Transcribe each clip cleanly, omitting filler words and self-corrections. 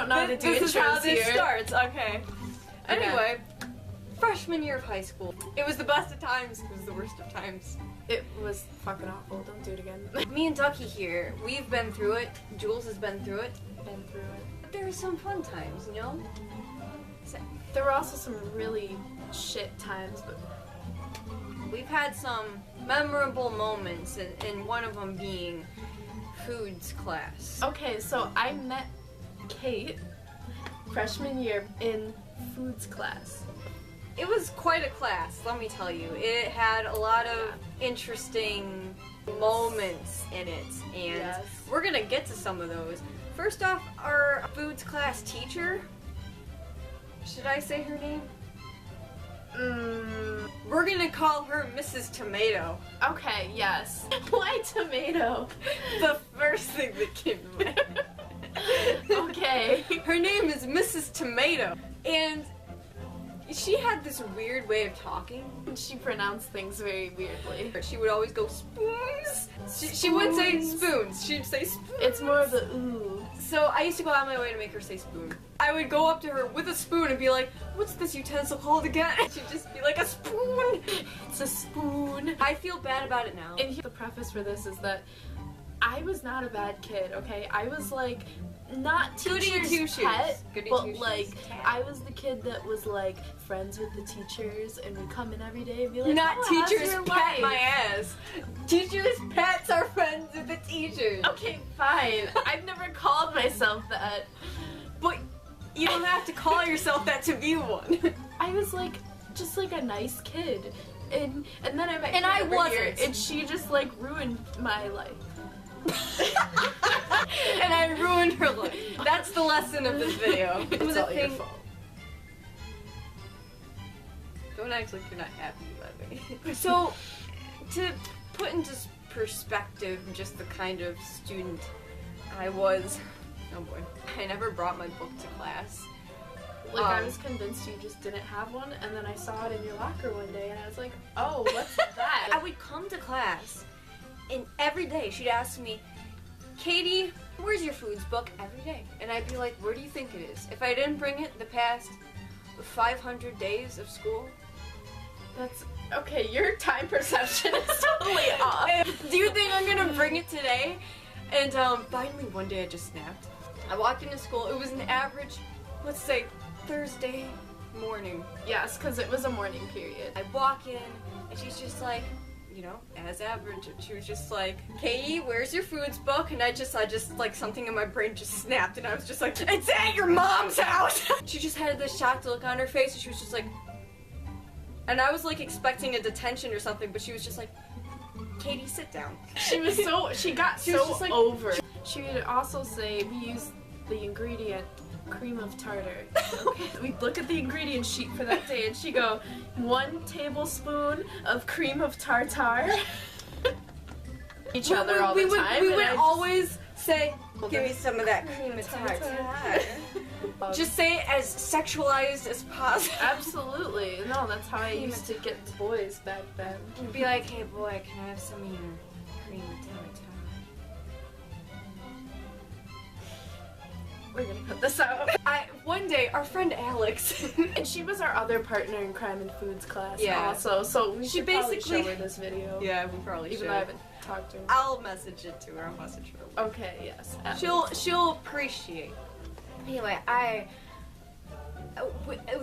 don't know how to do intros here. This is how this starts, okay. Anyway, freshman year of high school. It was the best of times, it was the worst of times. It was fucking awful, don't do it again. Me and Ducky here, we've been through it. Jules has been through it. But there were some fun times, you know? There were also some really shit times, but we've had some memorable moments, and one of them being foods class. Okay, so I met Kate freshman year in foods class. It was quite a class, let me tell you. It had a lot of interesting moments in it, and we're gonna get to some of those. First off, our foods class teacher, should I say her name? We're gonna call her Mrs. Tomato. Okay, yes. Why tomato? The first thing that came to mind. Okay. Her name is Mrs. Tomato, and she had this weird way of talking. She pronounced things very weirdly. She would always go spoons. She wouldn't say spoons. She'd say spoons. It's more of the ooh. So I used to go out of my way to make her say spoon. I would go up to her with a spoon and be like, "What's this utensil called again?" And she'd just be like, "A spoon." It's a spoon. I feel bad about it now. And the preface for this is that I was not a bad kid, okay? I was like not teacher's pet, but like I was the kid that was like friends with the teachers and would come in every day and be like, not oh, teacher's pet my ass. Teachers' pets are friends with the teachers. Okay, fine. I've never called myself that. But you don't have to call yourself that to be one. I was like just like a nice kid. And then I met and I wasn't. And she just like ruined my life. And I ruined her life. That's the lesson of this video. It's all your fault. Don't act like you're not happy about me. So, to put into perspective just the kind of student I was, oh boy, I never brought my book to class. Like I was convinced you just didn't have one, and then I saw it in your locker one day, and I was like, oh, what's that? I would come to class, and every day she'd ask me, "Katie, where's your foods book?" Every day. And I'd be like, "Where do you think it is?" If I didn't bring it the past 500 days of school. That's, okay, your time perception is totally off. Do you think I'm gonna bring it today? And finally one day I just snapped. I walked into school, it was an average, let's say, Thursday morning. Yes, because it was a morning period. I walk in, and she's just like, you know, as average, she was just like, "Katie, where's your foods book?" And I just like something in my brain just snapped, and I was just like, "It's at your mom's house!" She just had this shocked look on her face, and she was just like, and I was like expecting a detention or something, but she was just like, "Katie, sit down." She was so, she got she so was just like, over it. She would also say, we use the ingredient cream of tartar. Okay. We'd look at the ingredient sheet for that day and she'd go, 1 tablespoon of cream of tartar. Each other all the time. We would always say, "Give me some of that cream of tartar." Just say it as sexualized as possible. Absolutely. No, that's how I used to get boys back then. We'd be like, "Hey boy, can I have some of your cream of tartar?" We're gonna put this out. One day, our friend Alex, and she was our other partner in crime and foods class also, so we should basically probably show her this video. Yeah, we probably should. Even though I haven't talked to her. I'll message it to her, I'll message her. Okay, yes. She'll appreciate. Anyway,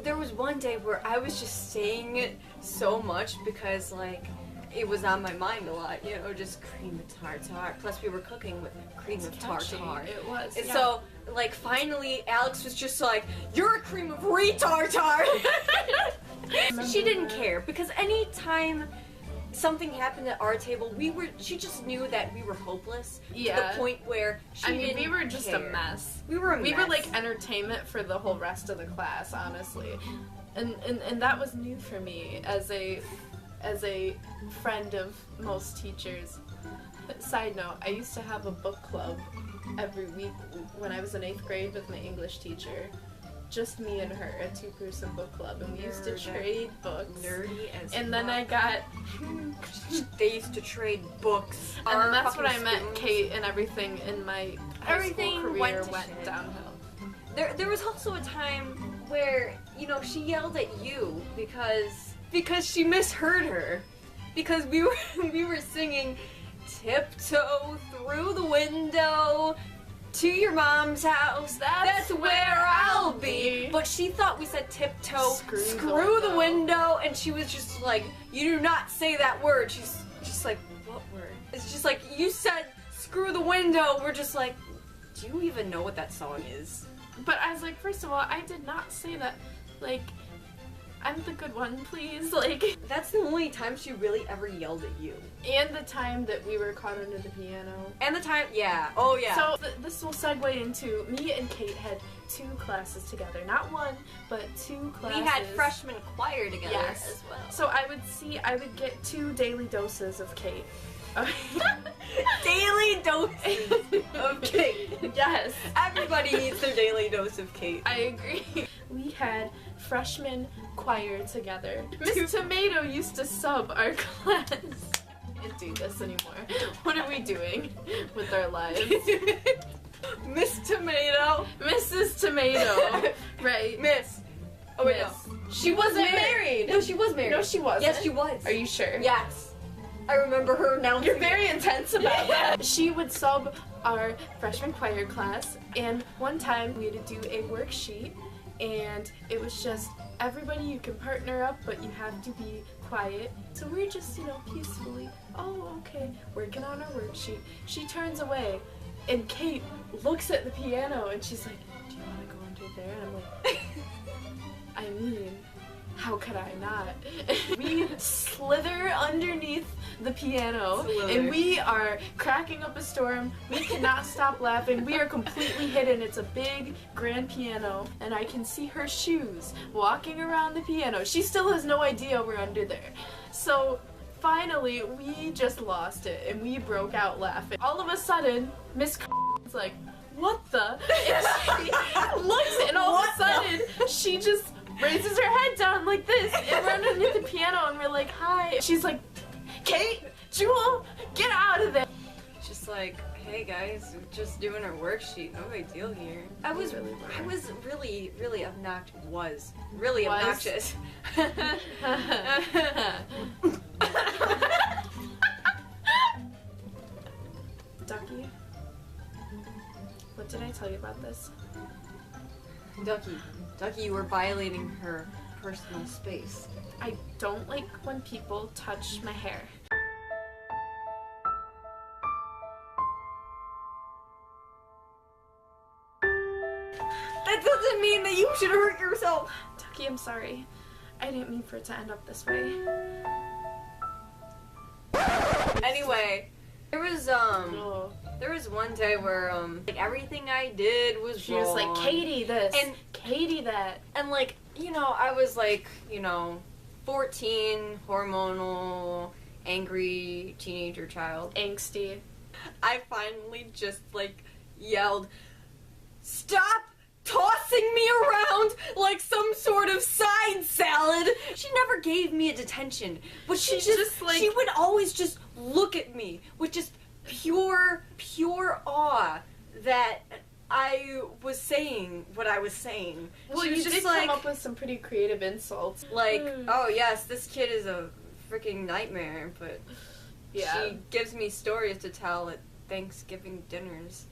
there was one day where I was just saying it so much because, like, it was on my mind a lot, you know, just cream of tartar. Plus, we were cooking with cream of tartar. It was. And so, like, finally, Alex was just like, "You're a cream of retartar." She didn't care because anytime something happened at our table, she just knew that we were hopeless. Yeah. To the point where we were just a mess. We were a mess. We were like entertainment for the whole rest of the class, honestly. And that was new for me as a friend of most teachers. Side note, I used to have a book club every week when I was in 8th grade with my English teacher. Just me and her, a 2-person book club, and we used to trade books. Nerdy as And then I got... They used to trade books. And then that's when I met Kate, and everything in my high school career went downhill. There was also a time where, you know, she yelled at you because she misheard her. Because we were singing tiptoe through the window to your mom's house. That's where I'll be. But she thought we said tiptoe screw the window, and she was just like, you do not say that word. She's just like, what word? It's just like, you said screw the window. We're just like, do you even know what that song is? But I was like, first of all, I did not say that. Like, I'm the good one, please. Like, that's the only time she really ever yelled at you. And the time that we were caught under the piano. And the time, yeah. Oh, yeah. So this will segue into me and Kate had 2 classes together. Not 1, but 2 classes. We had freshman choir together as well. So I would get 2 daily doses of Kate. Daily doses of Kate. Yes. Everybody needs their daily dose of Kate. I agree. We had freshman choir together. Miss Tomato used to sub our class. I can't do this anymore. What are we doing with our lives? Miss Tomato. Mrs. Tomato. Right. Miss. Oh wait, Miss. no. She wasn't married. No, she was married. No, she wasn't. Yes, she was. Are you sure? Yes. I remember her announcing. You're very intense about that. She would sub our freshman choir class, and one time we had to do a worksheet, and it was just, everybody, you can partner up, but you have to be quiet. So we're just, you know, peacefully, oh, okay, working on our worksheet. She turns away, and Kate looks at the piano, and she's like, do you want to go under there? And I'm like, I mean, how could I not? We slither underneath the piano, and we are cracking up a storm. We cannot stop laughing. We are completely hidden. It's a big grand piano, and I can see her shoes walking around the piano. She still has no idea we're under there. So finally, we just lost it, and we broke out laughing. All of a sudden, Miss is like, what the? And she looks, and all of a sudden, she just raises her head down like this, and we're underneath the piano, and we're like, hi. She's like, Kate, Jewel, get out of there. Just like, hey guys, we're just doing our worksheet. No big deal here. I was really obnoxious. Ducky, what did I tell you about this? Ducky, you were violating her personal space. I don't like when people touch my hair. That doesn't mean that you should hurt yourself. Ducky, I'm sorry. I didn't mean for it to end up this way. Anyway, there was one day where like everything I did was She wrong. was like, Katie this, and Katie that. And like, you know, I was like, you know, 14, hormonal, angry teenager child. Angsty. I finally just like yelled, stop tossing me around like some sort of side salad. She never gave me a detention, but she just like, she would always just look at me with just pure awe that I was saying what I was saying. Well, she was you just did like, come up with some pretty creative insults. like, oh yes, this kid is a freaking nightmare, but Yeah. she gives me stories to tell at Thanksgiving dinners.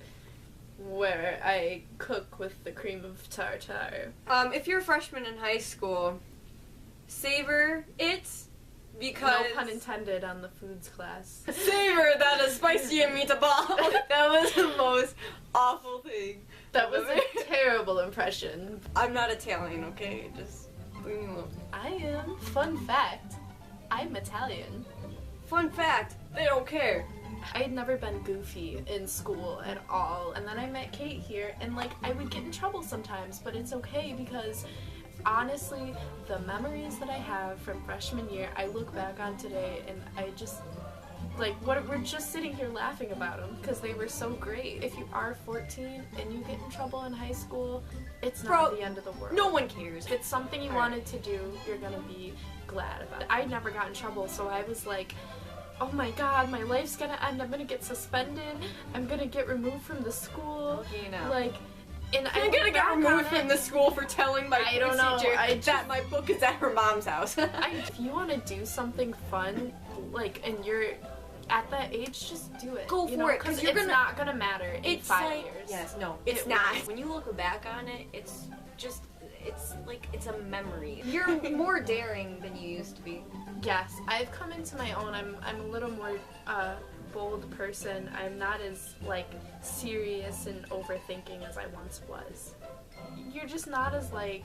Where I cook with the cream of tartar. If you're a freshman in high school, savor it, because... No pun intended on the foods class. Savor that is spicy meatball. That was the most awful thing. That was a terrible impression. I'm not Italian, okay? Just leave me alone. I am. Fun fact, I'm Italian. Fun fact, they don't care. I had never been goofy in school at all, and then I met Kate here, and like, I would get in trouble sometimes, but it's okay because honestly, the memories that I have from freshman year, I look back on today, and I just, like, we're just sitting here laughing about them because they were so great. If you are 14 and you get in trouble in high school, it's not the end of the world. No one cares. If it's something you wanted to do, you're gonna be glad about it. I never got in trouble, so I was like, oh my god, my life's gonna end, I'm gonna get suspended, I'm gonna get removed from the school. Okay, now. Like, And I'm gonna get removed from the school for telling my I don't know, teacher I that my book is at her mom's house. If you want to do something fun, like, and you're at that age, just do it. Go you for know, it, 'cause you're it's gonna- not gonna matter in It's 5 like, years. yes, no, it's It not. won't. When you look back on it, it's just, it's like, it's a memory. You're more daring than you used to be. Yes, I've come into my own. I'm a little more bold person. I'm not as like serious and overthinking as I once was. You're just not as like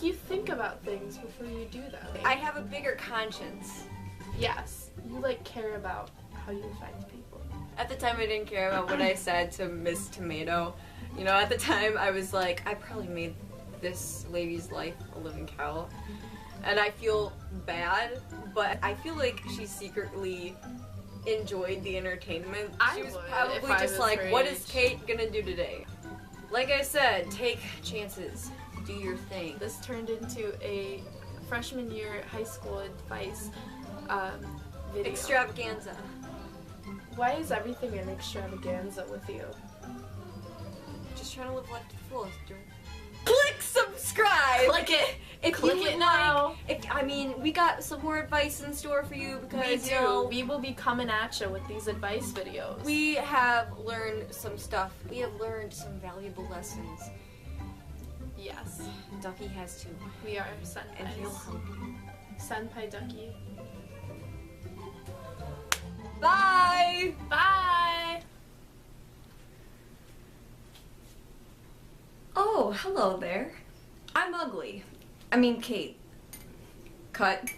you think about things before you do them. I have a bigger conscience. Yes, you like care about how you affect people. At the time, I didn't care about what I said to Miss Tomato. You know, at the time, I was like, I probably made this lady's life a living hell. And I feel bad, but I feel like she secretly enjoyed the entertainment. She was would, probably if I just was like, her what age. is Kate gonna do today? Like I said, take chances. Do your thing. This turned into a freshman year high school advice video. Extravaganza. Why is everything an extravaganza with you? Just trying to live life to the fullest, dude. Click subscribe! Click it! If Click you would it now. we got some more advice in store for you We because, do. you know, We will be coming at you with these advice videos. we have learned some stuff. We have learned some valuable lessons. Yes, Ducky has too. we are And he'll senpais. help you. Senpai Ducky. Bye! Bye! Oh, hello there. I'm ugly. I mean, Kate. Cut.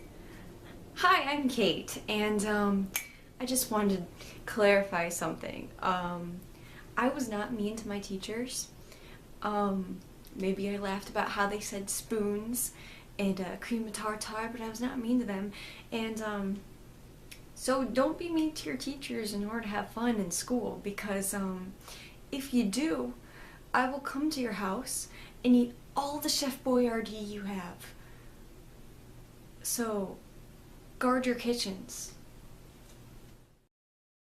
Hi, I'm Kate, and I just wanted to clarify something. I was not mean to my teachers. Maybe I laughed about how they said spoons and cream of tartar, but I was not mean to them. And so don't be mean to your teachers in order to have fun in school, because if you do, I will come to your house and eat all the Chef Boyardee you have. So, guard your kitchens.